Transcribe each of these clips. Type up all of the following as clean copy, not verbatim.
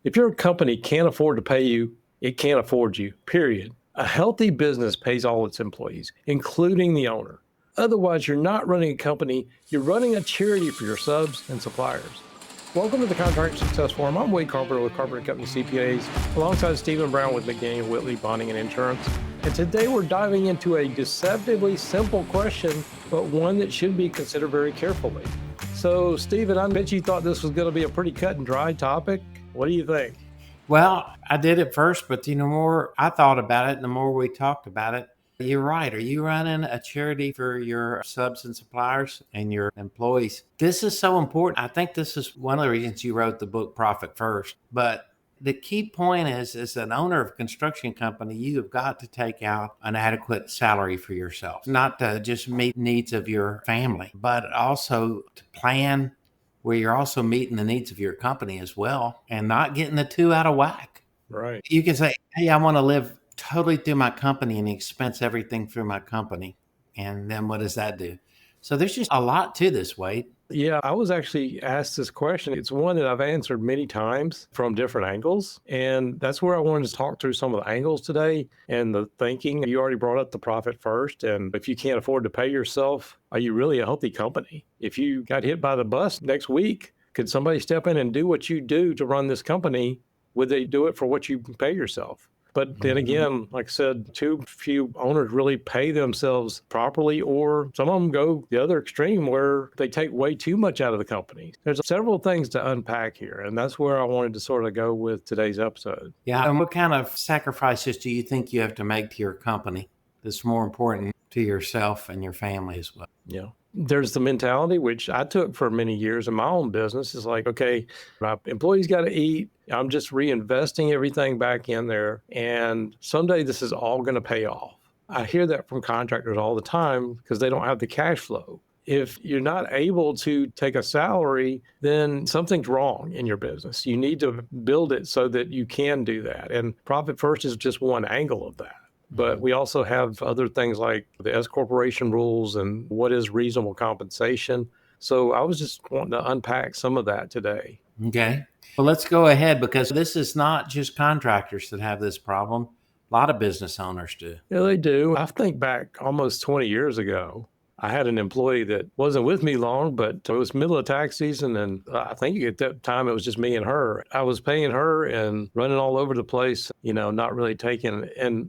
If your company can't afford to pay you, it can't afford you, period. A healthy business pays all its employees, including the owner. Otherwise, you're not running a company, you're running a charity for your subs and suppliers. Welcome to the Contractor Success Forum. I'm Wade Carpenter with Carpenter Company CPAs, alongside Stephen Brown with McDaniel Whitley Bonding and Insurance. And today we're diving into a deceptively simple question, but one that should be considered very carefully. So, Stephen, I bet you thought this was going to be a pretty cut and dry topic. What do you think? Well, I did at first, but the more I thought about it, the more we talked about it. You're right. Are you running a charity for your subs and suppliers and your employees? This is so important. I think this is one of the reasons you wrote the book Profit First. But the key point is, as an owner of a construction company, you have got to take out an adequate salary for yourself, not to just meet needs of your family, but also to plan where you're also meeting the needs of your company as well and not getting the two out of whack. Right. You can say, hey, I want to live totally through my company and expense everything through my company. And then what does that do? So there's just a lot to this, Wade. Yeah, I was actually asked this question. It's one that I've answered many times from different angles. And that's where I wanted to talk through some of the angles today and the thinking. You already brought up the profit first. And if you can't afford to pay yourself, are you really a healthy company? If you got hit by the bus next week, could somebody step in and do what you do to run this company? Would they do it for what you pay yourself? But then again, like I said, too few owners really pay themselves properly, or some of them go the other extreme where they take way too much out of the company. There's several things to unpack here, and that's where I wanted to sort of go with today's episode. Yeah. And what kind of sacrifices do you think you have to make to your company that's more important to yourself and your family as well? Yeah. There's the mentality, which I took for many years in my own business. Is like, okay, my employees got to eat. I'm just reinvesting everything back in there. And someday this is all going to pay off. I hear that from contractors all the time because they don't have the cash flow. If you're not able to take a salary, then something's wrong in your business. You need to build it so that you can do that. And Profit First is just one angle of that. But we also have other things like the S-Corporation rules and what is reasonable compensation. So I was just wanting to unpack some of that today. Okay. Well, let's go ahead, because this is not just contractors that have this problem. A lot of business owners do. Yeah, they do. I think back almost 20 years ago, I had an employee that wasn't with me long, but it was middle of tax season. And I think at that time, it was just me and her. I was paying her and running all over the place, not really taking. And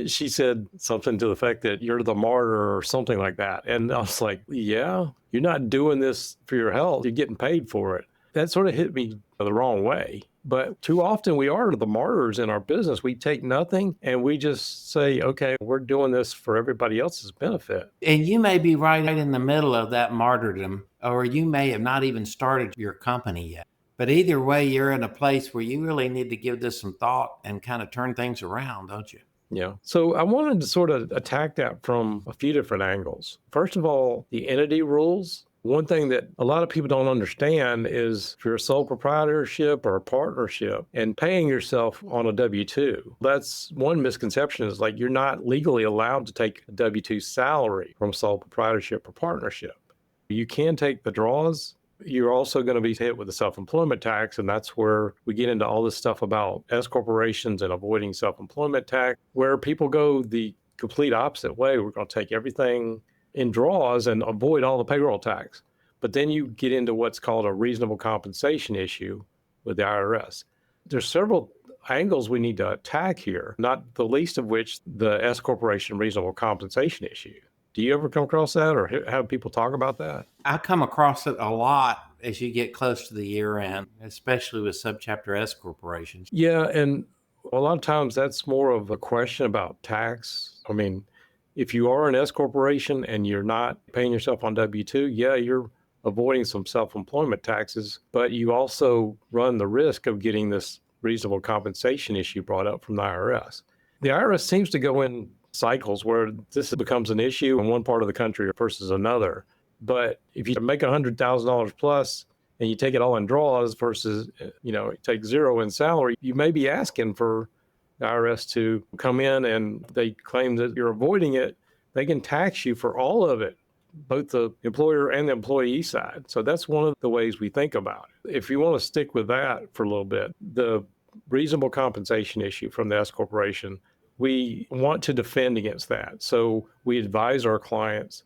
she said something to the effect that you're the martyr or something like that. And I was like, yeah, you're not doing this for your health. You're getting paid for it. That sort of hit me the wrong way. But too often we are the martyrs in our business. We take nothing and we just say, okay, we're doing this for everybody else's benefit. And you may be right in the middle of that martyrdom, or you may have not even started your company yet. But either way, you're in a place where you really need to give this some thought and kind of turn things around, don't you? Yeah. So I wanted to sort of attack that from a few different angles. First of all, the entity rules. One thing that a lot of people don't understand is if you're a sole proprietorship or a partnership and paying yourself on a W-2, that's one misconception, is like you're not legally allowed to take a W-2 salary from sole proprietorship or partnership. You can take the draws. You're also going to be hit with the self-employment tax, and that's where we get into all this stuff about S-corporations and avoiding self-employment tax, where people go the complete opposite way. We're going to take everything in draws and avoid all the payroll tax. But then you get into what's called a reasonable compensation issue with the IRS. There's several angles we need to attack here, not the least of which the S-corporation reasonable compensation issue. Do you ever come across that or have people talk about that? I come across it a lot as you get close to the year end, especially with subchapter S corporations. Yeah, and a lot of times that's more of a question about tax. I mean, if you are an S-corporation and you're not paying yourself on W-2, yeah, you're avoiding some self-employment taxes, but you also run the risk of getting this reasonable compensation issue brought up from the IRS. The IRS seems to go in cycles where this becomes an issue in one part of the country versus another. But if you make $100,000 plus and you take it all in draws versus, take zero in salary, you may be asking for the IRS to come in, and they claim that you're avoiding it. They can tax you for all of it, both the employer and the employee side. So that's one of the ways we think about it. If you want to stick with that for a little bit, the reasonable compensation issue from the S corporation, we want to defend against that. So we advise our clients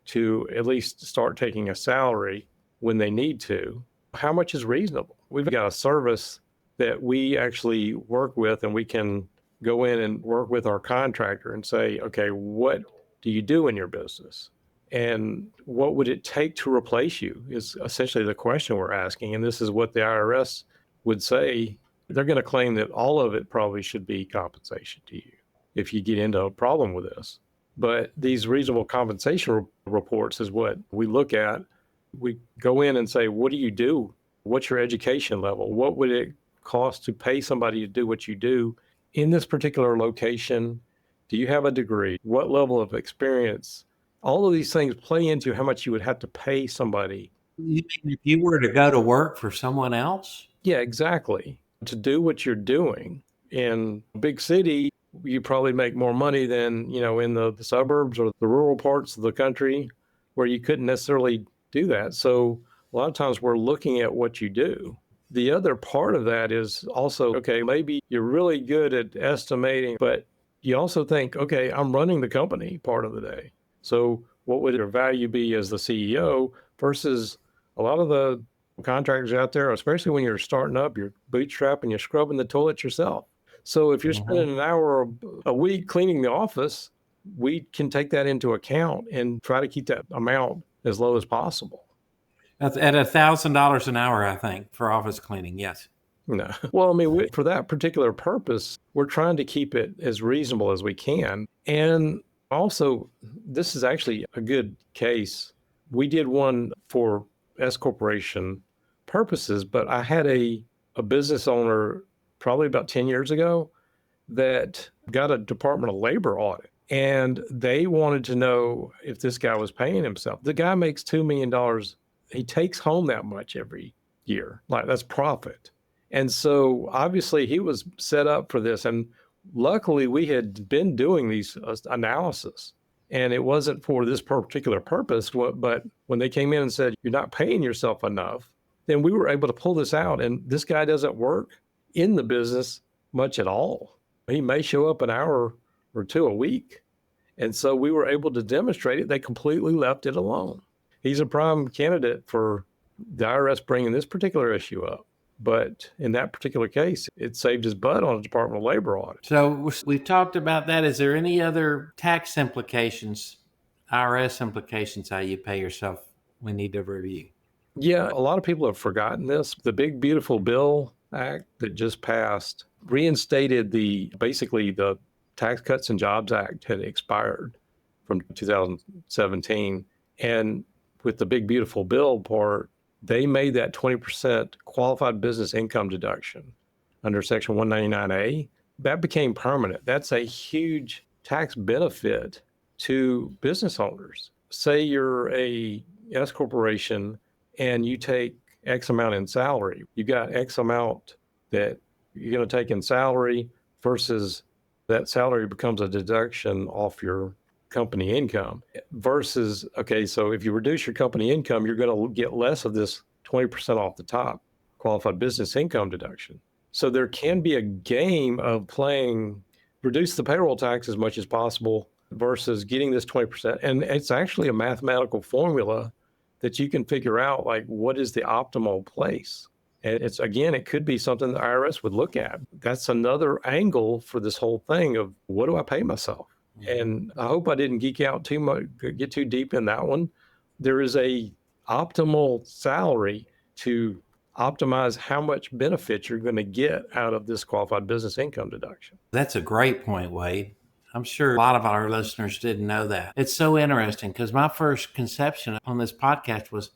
to at least start taking a salary when they need to. How much is reasonable? We've got a service that we actually work with, and we can go in and work with our contractor and say, okay, what do you do in your business? And what would it take to replace you is essentially the question we're asking. And this is what the IRS would say. They're going to claim that all of it probably should be compensation to you if you get into a problem with this. But these reasonable compensation reports is what we look at. We go in and say, what do you do? What's your education level? What would it cost to pay somebody to do what you do in this particular location? Do you have a degree? What level of experience? All of these things play into how much you would have to pay somebody. You mean if you were to go to work for someone else? Yeah, exactly. To do what you're doing in a big city, you probably make more money than, in the suburbs or the rural parts of the country where you couldn't necessarily do that. So a lot of times we're looking at what you do. The other part of that is also, okay, maybe you're really good at estimating, but you also think, okay, I'm running the company part of the day. So what would your value be as the CEO versus a lot of the contractors out there, especially when you're starting up, you're bootstrapping, you're scrubbing the toilet yourself. So if you're spending an hour a week cleaning the office, we can take that into account and try to keep that amount as low as possible. That's at $1,000 an hour, I think, for office cleaning. Yes. No. Well, I mean, for that particular purpose, we're trying to keep it as reasonable as we can. And also, this is actually a good case. We did one for S corporation purposes, but I had a business owner probably about 10 years ago that got a Department of Labor audit. And they wanted to know if this guy was paying himself. The guy makes $2 million. He takes home that much every year. Like, that's profit. And so obviously he was set up for this. And luckily we had been doing these analysis, and it wasn't for this particular purpose. But when they came in and said, you're not paying yourself enough, then we were able to pull this out. And this guy doesn't work in the business much at all. He may show up an hour or two a week. And so we were able to demonstrate it. They completely left it alone. He's a prime candidate for the IRS bringing this particular issue up. But in that particular case, it saved his butt on a Department of Labor audit. So we've talked about that. Is there any other tax implications, IRS implications, how you pay yourself we need to review? Yeah, a lot of people have forgotten this. The Big Beautiful Bill Act that just passed reinstated basically the Tax Cuts and Jobs Act had expired from 2017. And with the Big Beautiful Bill part, they made that 20% qualified business income deduction under Section 199A. That became permanent. That's a huge tax benefit to business owners. Say you're a S corporation and you take X amount in salary. You got X amount that you're going to take in salary versus that salary becomes a deduction off your company income versus, okay, so if you reduce your company income, you're going to get less of this 20% off the top qualified business income deduction. So there can be a game of playing, reduce the payroll tax as much as possible versus getting this 20%. And it's actually a mathematical formula that you can figure out, like, what is the optimal place. And it's, again, it could be something the IRS would look at. That's another angle for this whole thing of, what do I pay myself? And I hope I didn't geek out too much, get too deep in that one. There is a optimal salary to optimize how much benefit you're going to get out of this qualified business income deduction. That's a great point, Wade. I'm sure a lot of our listeners didn't know that. It's so interesting because my first conception on this podcast was,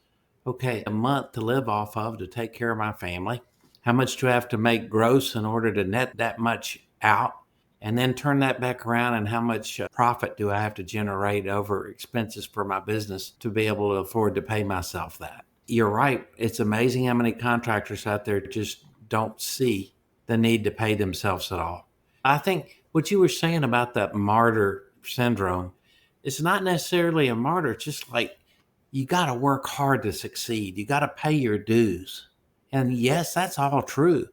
okay, a month to live off of to take care of my family. How much do I have to make gross in order to net that much out? And then turn that back around, and how much profit do I have to generate over expenses for my business to be able to afford to pay myself that? You're right. It's amazing how many contractors out there just don't see the need to pay themselves at all. I think what you were saying about that martyr syndrome, it's not necessarily a martyr. It's just like, you got to work hard to succeed. You got to pay your dues. And yes, that's all true.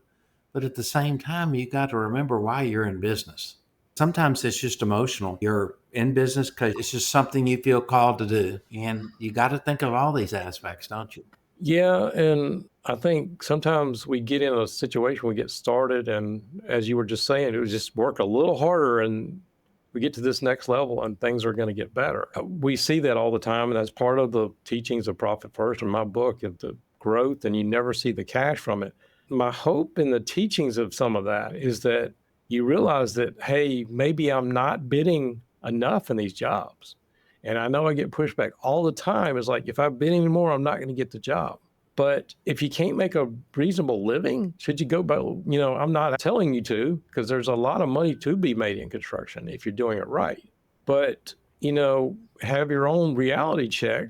But at the same time, you got to remember why you're in business. Sometimes it's just emotional. You're in business because it's just something you feel called to do. And you got to think of all these aspects, don't you? Yeah, and I think sometimes we get in a situation, we get started, and as you were just saying, it was just work a little harder and we get to this next level and things are going to get better. We see that all the time, and that's part of the teachings of Profit First in my book, of the growth, and you never see the cash from it. My hope in the teachings of some of that is that you realize that, hey, maybe I'm not bidding enough in these jobs. And I know I get pushback all the time. It's like, if I bid anymore, I'm not going to get the job. But if you can't make a reasonable living, should you go back? I'm not telling you to, because there's a lot of money to be made in construction if you're doing it right. But, have your own reality check.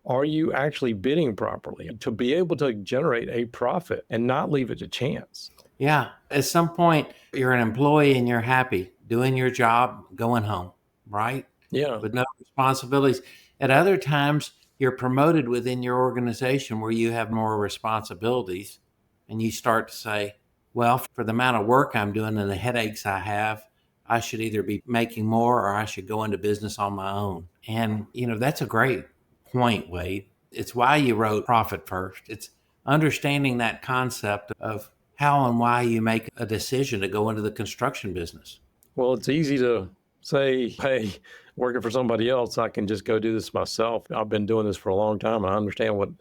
Are you actually bidding properly to be able to generate a profit and not leave it to chance? Yeah. At some point, you're an employee and you're happy doing your job, going home, right? Yeah. With no responsibilities. At other times, you're promoted within your organization where you have more responsibilities, and you start to say, well, for the amount of work I'm doing and the headaches I have, I should either be making more or I should go into business on my own. And, that's a great point, Wade. It's why you wrote Profit First. It's understanding that concept of how and why you make a decision to go into the construction business. Well, it's easy to say, hey, working for somebody else, I can just go do this myself. I've been doing this for a long time. And I understand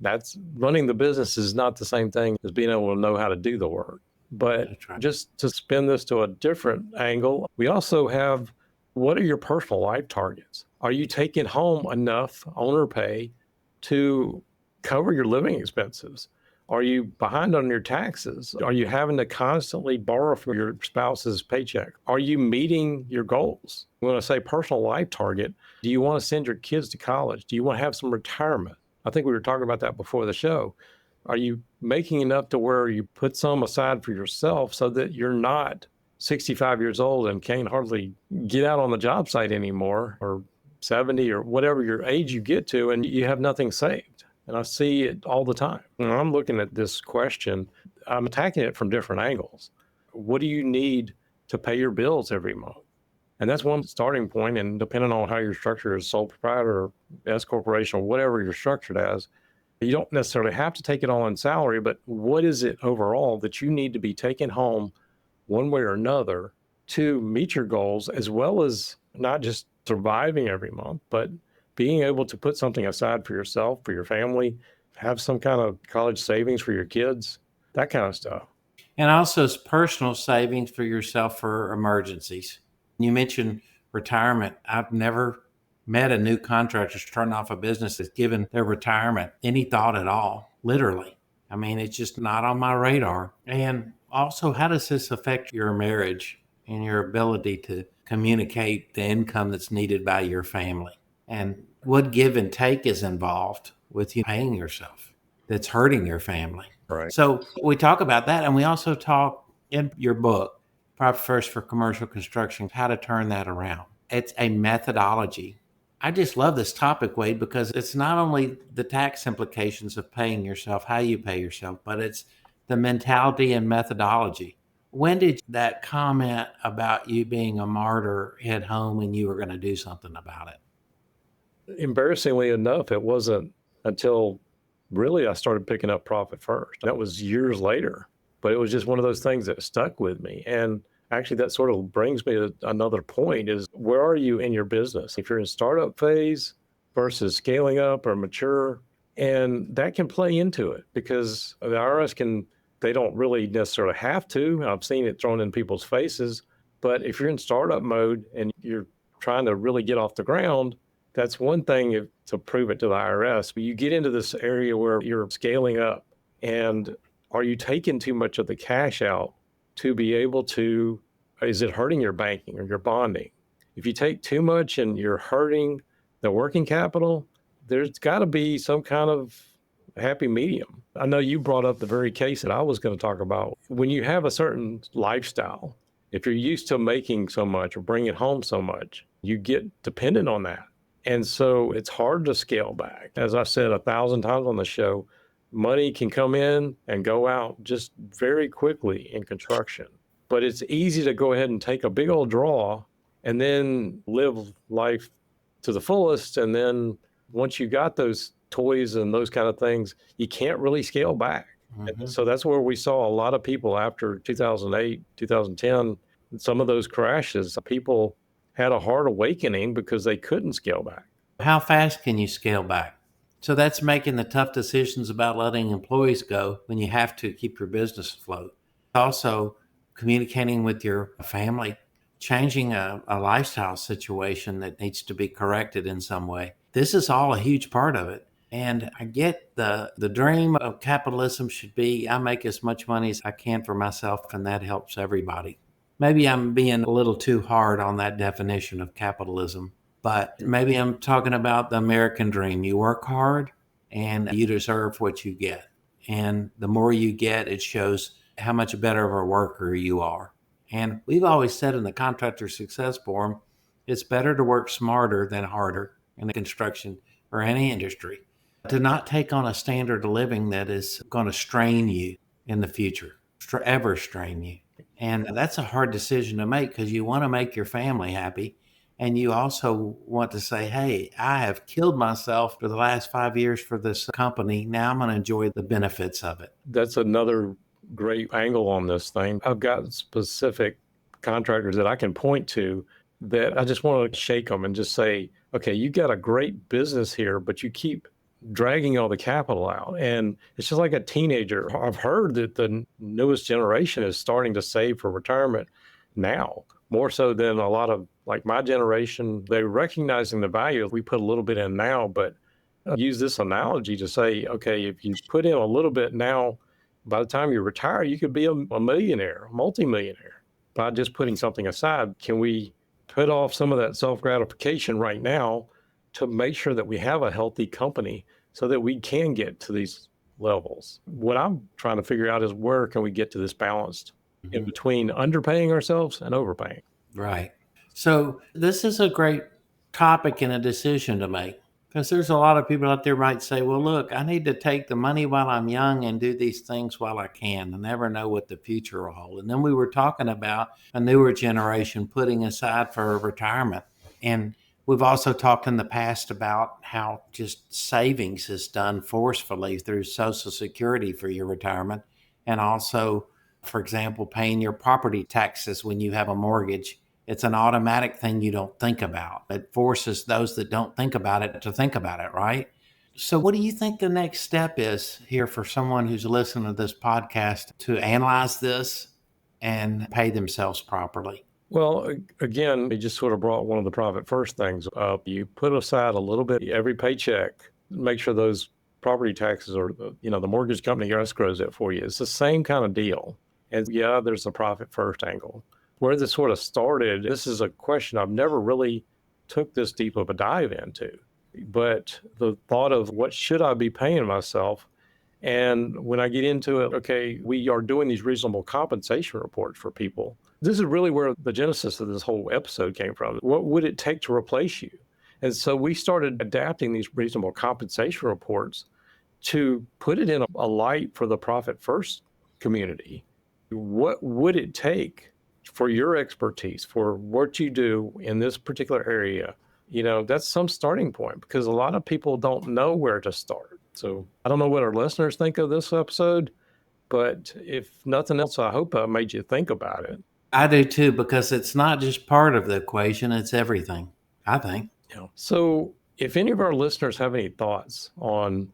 that's running the business is not the same thing as being able to know how to do the work. But Right. just to spin this to a different angle, we also have, what are your personal life targets? Are you taking home enough owner pay to cover your living expenses? Are you behind on your taxes? Are you having to constantly borrow from your spouse's paycheck? Are you meeting your goals? When I say personal life target, do you want to send your kids to college? Do you want to have some retirement? I think we were talking about that before the show. Are you making enough to where you put some aside for yourself so that you're not 65 years old and can't hardly get out on the job site anymore, or 70 or whatever your age you get to, and you have nothing saved? And I see it all the time. When I'm looking at this question, I'm attacking it from different angles. What do you need to pay your bills every month? And that's one starting point. And depending on how you're structured as sole proprietor or S corporation or whatever you're structured as, you don't necessarily have to take it all in salary, but what is it overall that you need to be taking home one way or another to meet your goals, as well as not just surviving every month, but being able to put something aside for yourself, for your family, have some kind of college savings for your kids, that kind of stuff. And also personal savings for yourself for emergencies. You mentioned retirement. I've never met a new contractor starting off a business that's given their retirement any thought at all, literally. I mean, it's just not on my radar. And also, how does this affect your marriage and your ability to communicate the income that's needed by your family? And what give and take is involved with you paying yourself that's hurting your family? Right. So we talk about that. And we also talk in your book, Profit First for Commercial Construction, how to turn that around. It's a methodology. I just love this topic, Wade, because it's not only the tax implications of paying yourself, how you pay yourself, but it's the mentality and methodology. When did that comment about you being a martyr hit home and you were going to do something about it? Embarrassingly enough, it wasn't until really I started picking up Profit First. That was years later, but it was just one of those things that stuck with me. And actually, that sort of brings me to another point: is where are you in your business? If you're in startup phase versus scaling up or mature, and that can play into it, because the IRS they don't really necessarily have to. I've seen it thrown in people's faces. But if you're in startup mode and you're trying to really get off the ground, that's one thing to prove it to the IRS. But you get into this area where you're scaling up, and are you taking too much of the cash out to be able to, is it hurting your banking or your bonding? If you take too much and you're hurting the working capital, there's got to be some kind of happy medium. I know you brought up the very case that I was going to talk about. When you have a certain lifestyle, if you're used to making so much or bringing home so much, you get dependent on that. And so it's hard to scale back. As I said 1,000 times on the show, Money can come in and go out just very quickly in construction. But it's easy to go ahead and take a big old draw and then live life to the fullest. And then once you got those toys and those kind of things, you can't really scale back. Mhm. So that's where we saw a lot of people after 2008, 2010, some of those crashes, people had a hard awakening because they couldn't scale back. How fast can you scale back? So that's making the tough decisions about letting employees go when you have to keep your business afloat. Also, communicating with your family, changing a lifestyle situation that needs to be corrected in some way. This is all a huge part of it. And I get the dream of capitalism should be I make as much money as I can for myself, and that helps everybody. Maybe I'm being a little too hard on that definition of capitalism, but maybe I'm talking about the American dream. You work hard and you deserve what you get. And the more you get, it shows how much better of a worker you are. And we've always said in the Contractor Success Forum, it's better to work smarter than harder in the construction or any industry. To not take on a standard of living that is going to strain you in the future, ever strain you. And that's a hard decision to make because you want to make your family happy. And you also want to say, hey, I have killed myself for the last 5 years for this company. Now I'm going to enjoy the benefits of it. That's another great angle on this thing. I've got specific contractors that I can point to that I just want to shake them and just say, okay, you got a great business here, but you keep dragging all the capital out. And it's just like a teenager. I've heard that the newest generation is starting to save for retirement now, more so than a lot of like my generation. They're recognizing the value. We put a little bit in now, but I use this analogy to say, okay, if you put in a little bit now, by the time you retire, you could be a millionaire, a multimillionaire by just putting something aside. Can we put off some of that self-gratification right now to make sure that we have a healthy company so that we can get to these levels? What I'm trying to figure out is where can we get to this balanced in between underpaying ourselves and overpaying? Right. So this is a great topic and a decision to make because there's a lot of people out there might say, well, look, I need to take the money while I'm young and do these things while I can and never know what the future will hold. And then we were talking about a newer generation putting aside for retirement. And we've also talked in the past about how just savings is done forcefully through Social Security for your retirement. And also, for example, paying your property taxes when you have a mortgage. It's an automatic thing you don't think about. It forces those that don't think about it to think about it, right? So what do you think the next step is here for someone who's listening to this podcast to analyze this and pay themselves properly? Well, again, you just sort of brought one of the profit first things up. You put aside a little bit every paycheck, make sure those property taxes or the mortgage company escrows it for you. It's the same kind of deal. And yeah, there's a profit first angle. Where this sort of started, this is a question I've never really took this deep of a dive into. But the thought of what should I be paying myself? And when I get into it, okay, we are doing these reasonable compensation reports for people. This is really where the genesis of this whole episode came from. What would it take to replace you? And so we started adapting these reasonable compensation reports to put it in a light for the profit first community. What would it take for your expertise, for what you do in this particular area? That's some starting point because a lot of people don't know where to start. So I don't know what our listeners think of this episode, but if nothing else, I hope I made you think about it. I do too, because it's not just part of the equation, it's everything, I think. So if any of our listeners have any thoughts on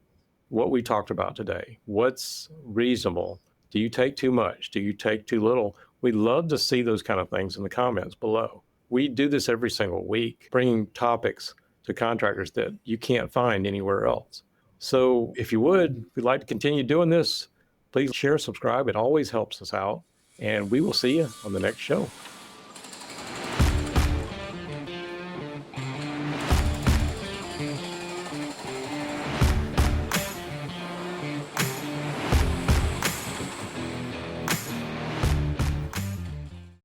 what we talked about today, what's reasonable? Do you take too much? Do you take too little? We'd love to see those kind of things in the comments below. We do this every single week, bringing topics to contractors that you can't find anywhere else. So if you would, if you'd like to continue doing this, please share, subscribe. It always helps us out. And we will see you on the next show.